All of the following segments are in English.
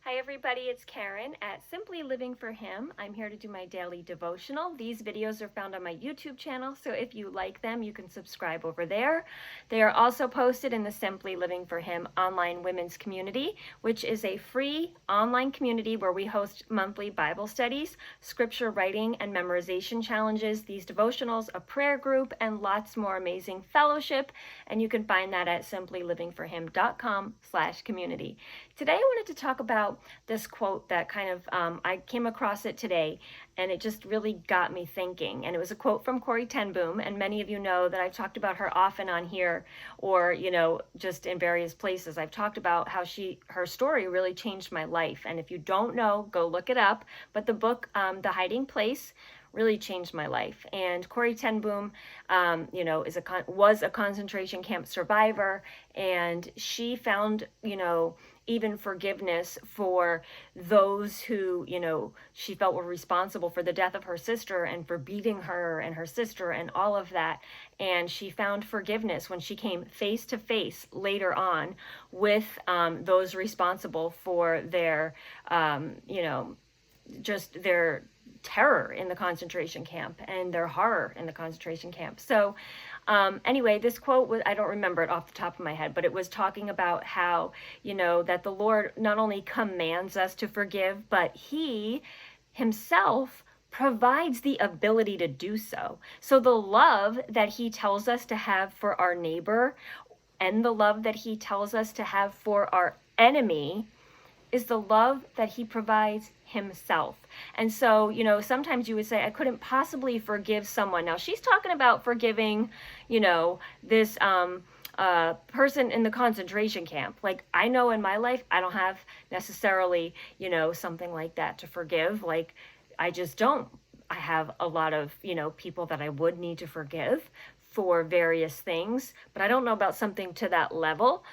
Hi everybody, it's Karen at Simply Living for Him. I'm here to do my daily devotional. These videos are found on my YouTube channel, so if you like them, you can subscribe over there. They are also posted in the Simply Living for Him online women's community, which is a free online community where we host monthly Bible studies, scripture writing and memorization challenges, these devotionals, a prayer group, and lots more amazing fellowship. And you can find that at simplylivingforhim.com/community. Today I wanted to talk about this quote that kind of, I came across it today and it just really got me thinking. And it was a quote from Corrie ten Boom, and many of you know that I've talked about her often on here or, just in various places. I've talked about how her story really changed my life. And if you don't know, go look it up. But the book, The Hiding Place, really changed my life. And Corrie ten Boom, was a concentration camp survivor, and she found, even forgiveness for those who, she felt were responsible for the death of her sister and for beating her and her sister and all of that. And she found forgiveness when she came face to face later on with those responsible for their, just their terror in the concentration camp and their horror in the concentration camp. So anyway, this quote was, I don't remember it off the top of my head, but it was talking about how, that the Lord not only commands us to forgive, but He Himself provides the ability to do so. So the love that He tells us to have for our neighbor and the love that He tells us to have for our enemy is the love that He provides Himself. And so, sometimes you would say, I couldn't possibly forgive someone. Now, she's talking about forgiving, this person in the concentration camp. Like, I know in my life, I don't have necessarily, something like that to forgive. Like, I just don't. I have a lot of, people that I would need to forgive for various things, but I don't know about something to that level.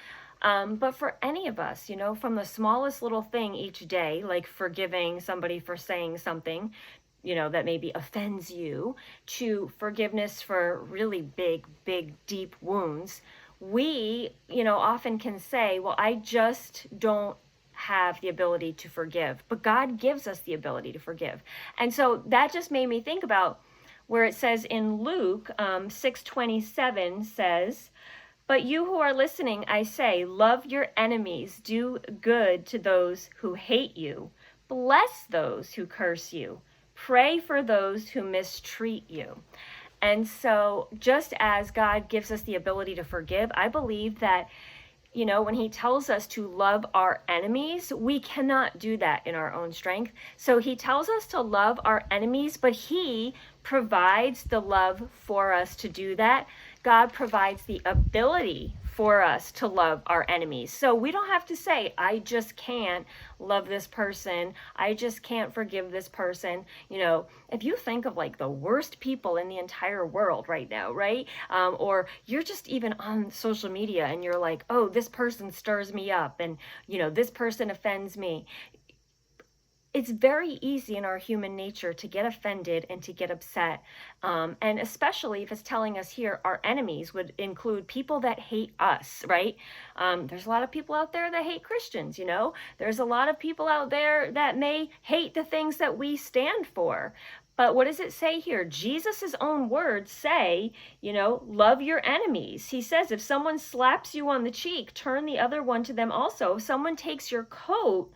But for any of us, from the smallest little thing each day, like forgiving somebody for saying something, that maybe offends you, to forgiveness for really big, deep wounds, we, often can say, well, I just don't have the ability to forgive. But God gives us the ability to forgive. And so that just made me think about where it says in Luke 6:27 says, "But you who are listening, I say, love your enemies, do good to those who hate you, bless those who curse you, pray for those who mistreat you." And so just as God gives us the ability to forgive, I believe that, when He tells us to love our enemies, we cannot do that in our own strength. So He tells us to love our enemies, but He provides the love for us to do that. God provides the ability for us to love our enemies. So we don't have to say, I just can't love this person. I just can't forgive this person. If you think of like the worst people in the entire world right now, right? Or you're just even on social media and you're like, oh, this person stirs me up and, this person offends me. It's very easy in our human nature to get offended and to get upset. And especially if it's telling us here our enemies would include people that hate us, right? There's a lot of people out there that hate Christians, There's a lot of people out there that may hate the things that we stand for. But what does it say here? Jesus' own words say, love your enemies. He says, if someone slaps you on the cheek, turn the other one to them also. If someone takes your coat,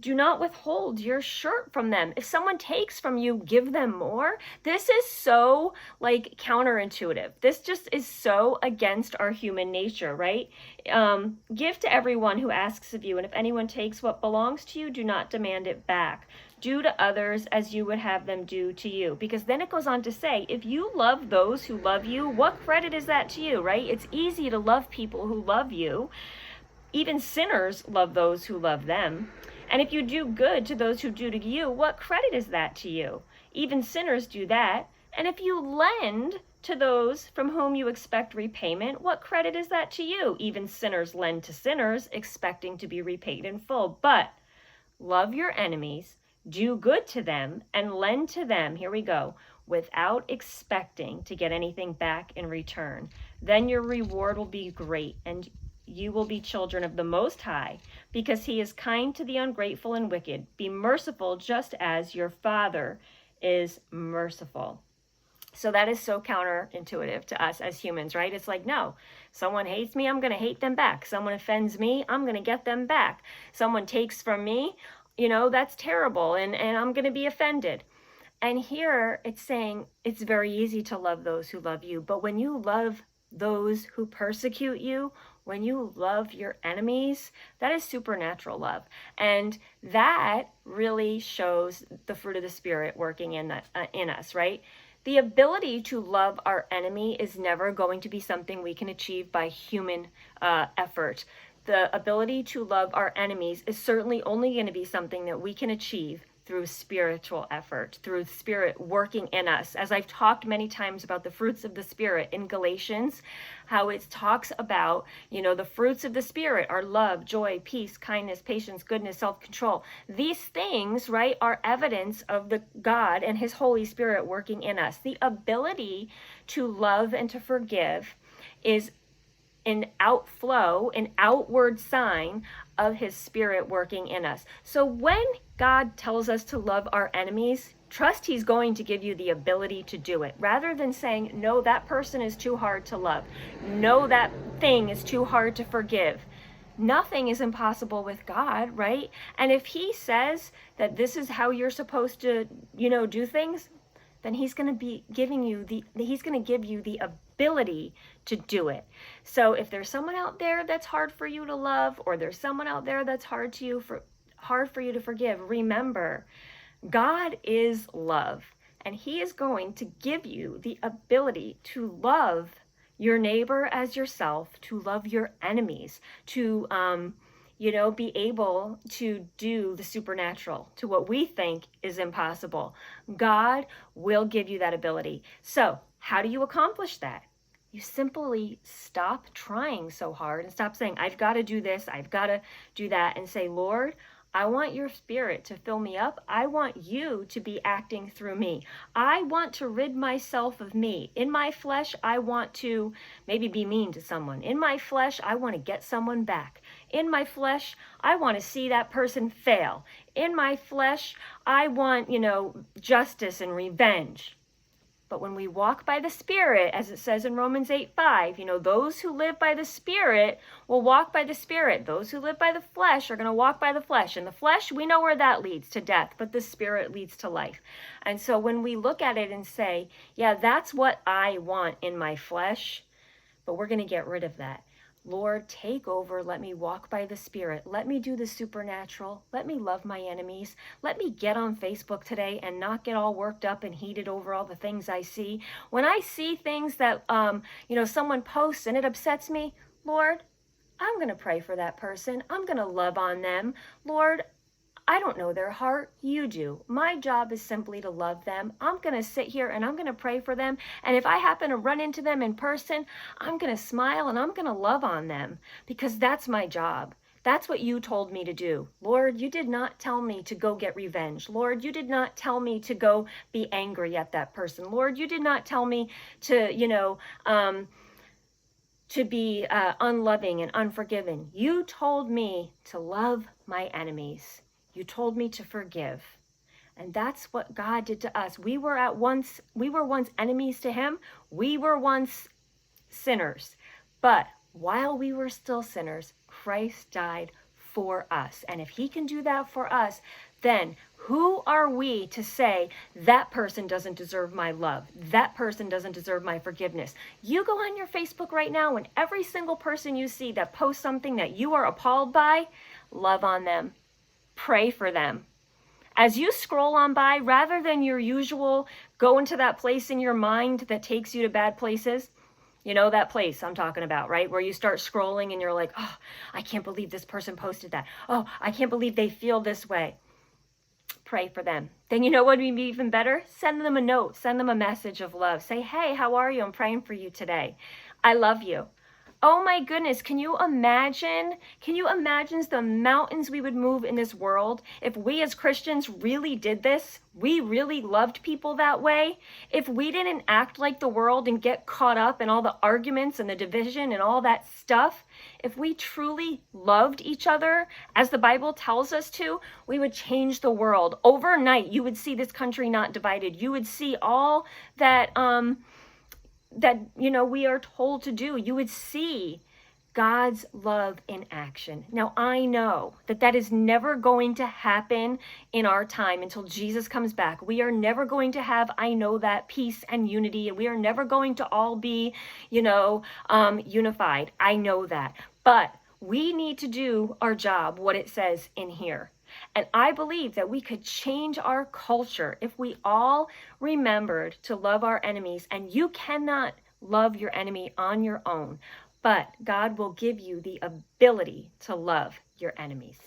do not withhold your shirt from them. If someone takes from you, give them more. This is so counterintuitive. This just is so against our human nature, right? Give to everyone who asks of you, and if anyone takes what belongs to you, do not demand it back. Do to others as you would have them do to you. Because then it goes on to say, if you love those who love you, what credit is that to you, right? It's easy to love people who love you. Even sinners love those who love them. And if you do good to those who do to you, what credit is that to you? Even sinners do that. And if you lend to those from whom you expect repayment, what credit is that to you? Even sinners lend to sinners, expecting to be repaid in full. But love your enemies, do good to them, and lend to them, here we go, without expecting to get anything back in return. Then your reward will be great, and you will be children of the Most High, because he is kind to the ungrateful and wicked. Be merciful just as your Father is merciful. So that is so counterintuitive to us as humans, right? It's like, no, someone hates me, I'm going to hate them back. Someone offends me, I'm going to get them back. Someone takes from me, that's terrible, and I'm going to be offended. And here it's saying it's very easy to love those who love you. But when you love those who persecute you, when you love your enemies, that is supernatural love. And that really shows the fruit of the Spirit working in us, right? The ability to love our enemy is never going to be something we can achieve by human effort. The ability to love our enemies is certainly only going to be something that we can achieve through spiritual effort, through Spirit working in us. As I've talked many times about the fruits of the Spirit in Galatians, how it talks about, the fruits of the Spirit are love, joy, peace, kindness, patience, goodness, self-control. These things, right, are evidence of the God and his Holy Spirit working in us. The ability to love and to forgive is an outflow, an outward sign of his Spirit working in us. So when God tells us to love our enemies, trust he's going to give you the ability to do it. Rather than saying, no, that person is too hard to love. No, that thing is too hard to forgive. Nothing is impossible with God, right? And if he says that this is how you're supposed to, do things, then he's going to be giving you he's going to give you the ability to do it. So if there's someone out there that's hard for you to love, or there's someone out there that's hard for you to forgive, remember, God is love, and he is going to give you the ability to love your neighbor as yourself, to love your enemies, to be able to do the supernatural, to what we think is impossible. God will give you that ability. So how do you accomplish that? You simply stop trying so hard and stop saying, I've got to do this, I've got to do that, and say, Lord, I want your Spirit to fill me up. I want you to be acting through me. I want to rid myself of me. In my flesh, I want to maybe be mean to someone. In my flesh, I want to get someone back. In my flesh, I want to see that person fail. In my flesh, I want, justice and revenge. But when we walk by the Spirit, as it says in Romans 8:5, those who live by the Spirit will walk by the Spirit. Those who live by the flesh are going to walk by the flesh. And the flesh, we know where that leads, to death, but the Spirit leads to life. And so when we look at it and say, yeah, that's what I want in my flesh, but we're going to get rid of that. Lord, take over. Let me walk by the Spirit. Let me do the supernatural. Let me love my enemies. Let me get on Facebook today and not get all worked up and heated over all the things I see. When I see things that, someone posts and it upsets me, Lord, I'm going to pray for that person. I'm going to love on them. Lord, I don't know their heart, you do. My job is simply to love them. I'm going to sit here and I'm going to pray for them. And if I happen to run into them in person, I'm going to smile and I'm going to love on them, because that's my job. That's what you told me to do. Lord, you did not tell me to go get revenge. Lord, you did not tell me to go be angry at that person. Lord, you did not tell me to, to be unloving and unforgiving. You told me to love my enemies. You told me to forgive. And that's what God did to us. We were once enemies to him. We were once sinners. But while we were still sinners, Christ died for us. And if he can do that for us, then who are we to say that person doesn't deserve my love? That person doesn't deserve my forgiveness? You go on your Facebook right now, and every single person you see that posts something that you are appalled by, love on them. Pray for them. As you scroll on by, rather than your usual go into that place in your mind that takes you to bad places, that place I'm talking about, right? Where you start scrolling and you're like, oh, I can't believe this person posted that. Oh, I can't believe they feel this way. Pray for them. Then you know what would be even better? Send them a note. Send them a message of love. Say, hey, how are you? I'm praying for you today. I love you. Oh my goodness, can you imagine? Can you imagine the mountains we would move in this world if we as Christians really did this? We really loved people that way. If we didn't act like the world and get caught up in all the arguments and the division and all that stuff, if we truly loved each other as the Bible tells us to, we would change the world. Overnight, you would see this country not divided. You would see all that we are told to do. You would see God's love in action. Now, I know that that is never going to happen in our time until Jesus comes back. We are never going to have, I know that, peace and unity, and we are never going to all be, unified. I know that. But we need to do our job, what it says in here. And I believe that we could change our culture if we all remembered to love our enemies. And you cannot love your enemy on your own, but God will give you the ability to love your enemies.